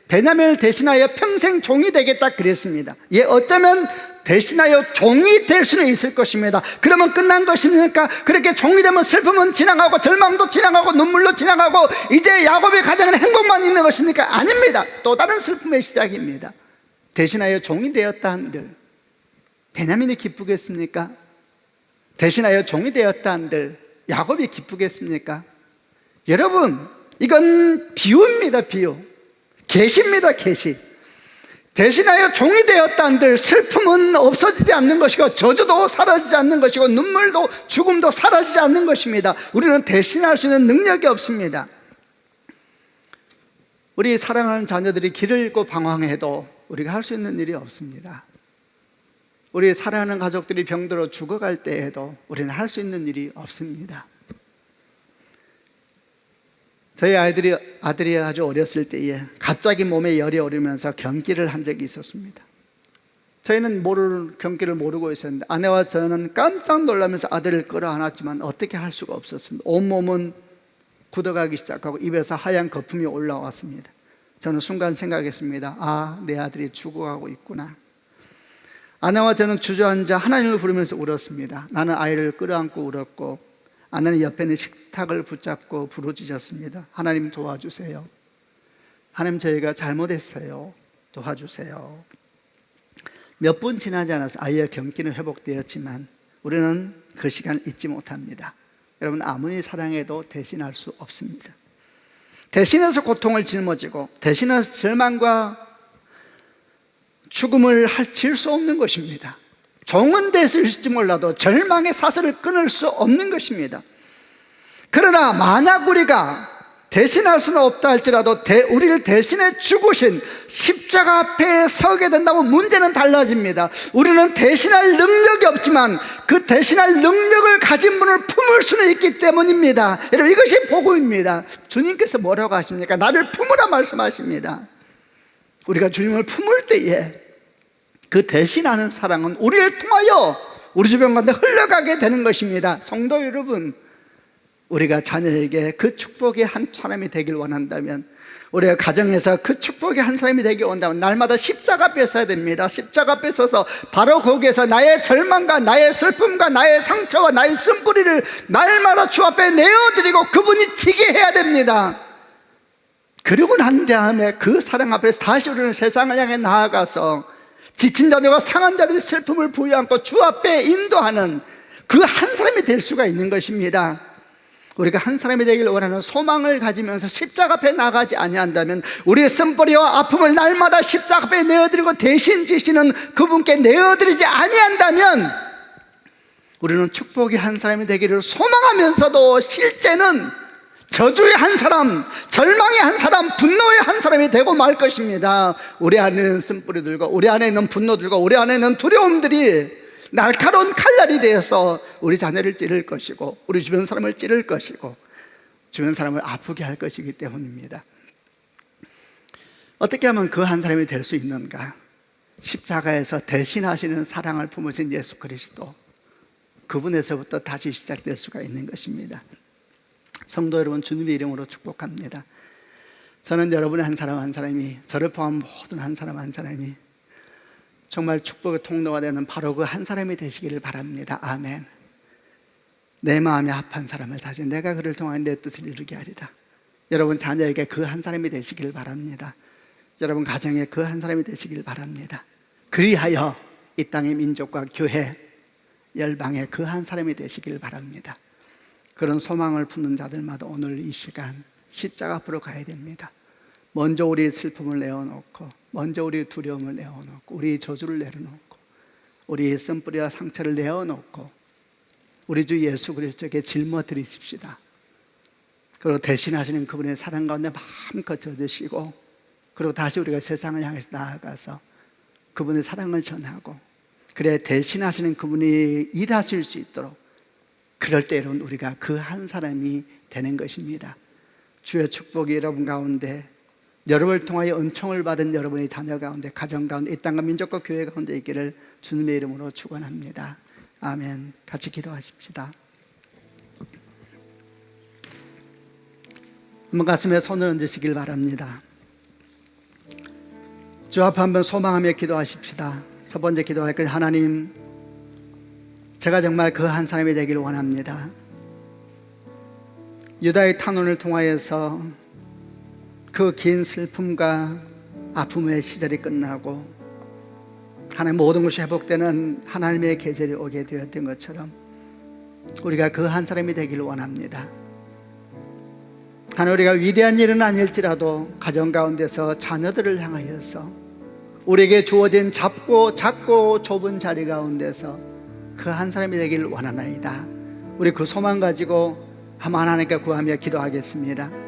베냐민을 대신하여 평생 종이 되겠다 그랬습니다. 예, 어쩌면 대신하여 종이 될 수는 있을 것입니다. 그러면 끝난 것입니까? 그렇게 종이 되면 슬픔은 지나가고 절망도 지나가고 눈물도 지나가고 이제 야곱의 가정은 행복만 있는 것입니까? 아닙니다. 또 다른 슬픔의 시작입니다. 대신하여 종이 되었다 한들 베냐민이 기쁘겠습니까? 대신하여 종이 되었다 한들 야곱이 기쁘겠습니까? 여러분, 이건 비유입니다. 비유, 계시입니다. 계시. 대신하여 종이 되었다 한들 슬픔은 없어지지 않는 것이고 저주도 사라지지 않는 것이고 눈물도 죽음도 사라지지 않는 것입니다. 우리는 대신할 수 있는 능력이 없습니다. 우리 사랑하는 자녀들이 길을 잃고 방황해도 우리가 할 수 있는 일이 없습니다. 우리 사랑하는 가족들이 병들어 죽어갈 때에도 우리는 할 수 있는 일이 없습니다. 저희 아들이 아주 어렸을 때에 갑자기 몸에 열이 오르면서 경기를 한 적이 있었습니다. 저희는 경기를 모르고 있었는데 아내와 저는 깜짝 놀라면서 아들을 끌어안았지만 어떻게 할 수가 없었습니다. 온몸은 굳어가기 시작하고 입에서 하얀 거품이 올라왔습니다. 저는 순간 생각했습니다. 아, 내 아들이 죽어가고 있구나. 아내와 저는 주저앉아 하나님을 부르면서 울었습니다. 나는 아이를 끌어안고 울었고 아내는 옆에 있는 식탁을 붙잡고 부르짖었습니다. 하나님 도와주세요. 하나님, 저희가 잘못했어요. 도와주세요. 몇 분 지나지 않아서 아이의 경기는 회복되었지만 우리는 그 시간을 잊지 못합니다. 여러분, 아무리 사랑해도 대신할 수 없습니다. 대신해서 고통을 짊어지고 대신해서 절망과 죽음을 질 수 없는 것입니다. 종은 될 수 있을지 몰라도 절망의 사슬을 끊을 수 없는 것입니다. 그러나 만약 우리가 대신할 수는 없다 할지라도 우리를 대신해 죽으신 십자가 앞에 서게 된다면 문제는 달라집니다. 우리는 대신할 능력이 없지만 그 대신할 능력을 가진 분을 품을 수는 있기 때문입니다. 여러분, 이것이 복음입니다. 주님께서 뭐라고 하십니까? 나를 품으라 말씀하십니다. 우리가 주님을 품을 때에 그 대신하는 사랑은 우리를 통하여 우리 주변 가운데 흘러가게 되는 것입니다. 성도 여러분, 우리가 자녀에게 그 축복의 한 사람이 되길 원한다면, 우리가 가정에서 그 축복의 한 사람이 되길 원한다면 날마다 십자가 앞에 서야 됩니다. 십자가 앞에 서서 바로 거기에서 나의 절망과 나의 슬픔과 나의 상처와 나의 쓴뿌리를 날마다 주 앞에 내어드리고 그분이 지게 해야 됩니다. 그리고 난 다음에 그 사랑 앞에서 다시 우리는 세상을 향해 나아가서 지친 자들과 상한 자들의 슬픔을 부여안고 주 앞에 인도하는 그 한 사람이 될 수가 있는 것입니다. 우리가 한 사람이 되길 원하는 소망을 가지면서 십자가 앞에 나가지 아니한다면 우리의 쓴뿌리와 아픔을 날마다 십자가 앞에 내어드리고 대신 지시는 그분께 내어드리지 아니한다면 우리는 축복의 한 사람이 되기를 소망하면서도 실제는 저주의 한 사람, 절망의 한 사람, 분노의 한 사람이 되고 말 것입니다. 우리 안에 있는 쓴뿌리들과 우리 안에 있는 분노들과 우리 안에 있는 두려움들이 날카로운 칼날이 되어서 우리 자녀를 찌를 것이고 우리 주변 사람을 찌를 것이고 주변 사람을 아프게 할 것이기 때문입니다. 어떻게 하면 그 한 사람이 될 수 있는가? 십자가에서 대신하시는 사랑을 품으신 예수 그리스도, 그분에서부터 다시 시작될 수가 있는 것입니다. 성도 여러분, 주님의 이름으로 축복합니다. 저는 여러분의 한 사람 한 사람이, 저를 포함한 모든 한 사람 한 사람이 정말 축복의 통로가 되는 바로 그 한 사람이 되시기를 바랍니다. 아멘. 내 마음에 합한 사람을 다시 내가 그를 통한 내 뜻을 이루게 하리라. 여러분 자녀에게 그 한 사람이 되시기를 바랍니다. 여러분 가정에 그 한 사람이 되시기를 바랍니다. 그리하여 이 땅의 민족과 교회, 열방에 그 한 사람이 되시기를 바랍니다. 그런 소망을 품는 자들마다 오늘 이 시간 십자가 앞으로 가야 됩니다. 먼저 우리의 슬픔을 내어놓고, 먼저 우리의 두려움을 내어놓고, 우리의 저주를 내려놓고, 우리의 쓴뿌리와 상처를 내어놓고 우리 주 예수 그리스도에게 짊어드리십시다. 그리고 대신하시는 그분의 사랑 가운데 마음껏 젖으시고, 그리고 다시 우리가 세상을 향해서 나아가서 그분의 사랑을 전하고, 그래 대신하시는 그분이 일하실 수 있도록, 그럴 때 여러분 우리가 그 한 사람이 되는 것입니다. 주의 축복이 여러분 가운데 여러분을 통하여 은총을 받은 여러분의 자녀 가운데, 가정 가운데, 이 땅과 민족과 교회 가운데 있기를 주님의 이름으로 축원합니다. 아멘. 같이 기도하십시다. 한번 가슴에 손을 얹으시길 바랍니다. 주 앞에 한번 소망하며 기도하십시다. 첫 번째 기도할 것, 하나님, 제가 정말 그 한 사람이 되길 원합니다. 유다의 탄원을 통하여서 그 긴 슬픔과 아픔의 시절이 끝나고 하나님 모든 것이 회복되는 하나님의 계절이 오게 되었던 것처럼 우리가 그 한 사람이 되길 원합니다. 하나님, 우리가 위대한 일은 아닐지라도 가정 가운데서 자녀들을 향하여서 우리에게 주어진 작고 좁은 자리 가운데서 그 한 사람이 되길 원하나이다. 우리 그 소망 가지고 한번 하나님께 구하며 기도하겠습니다.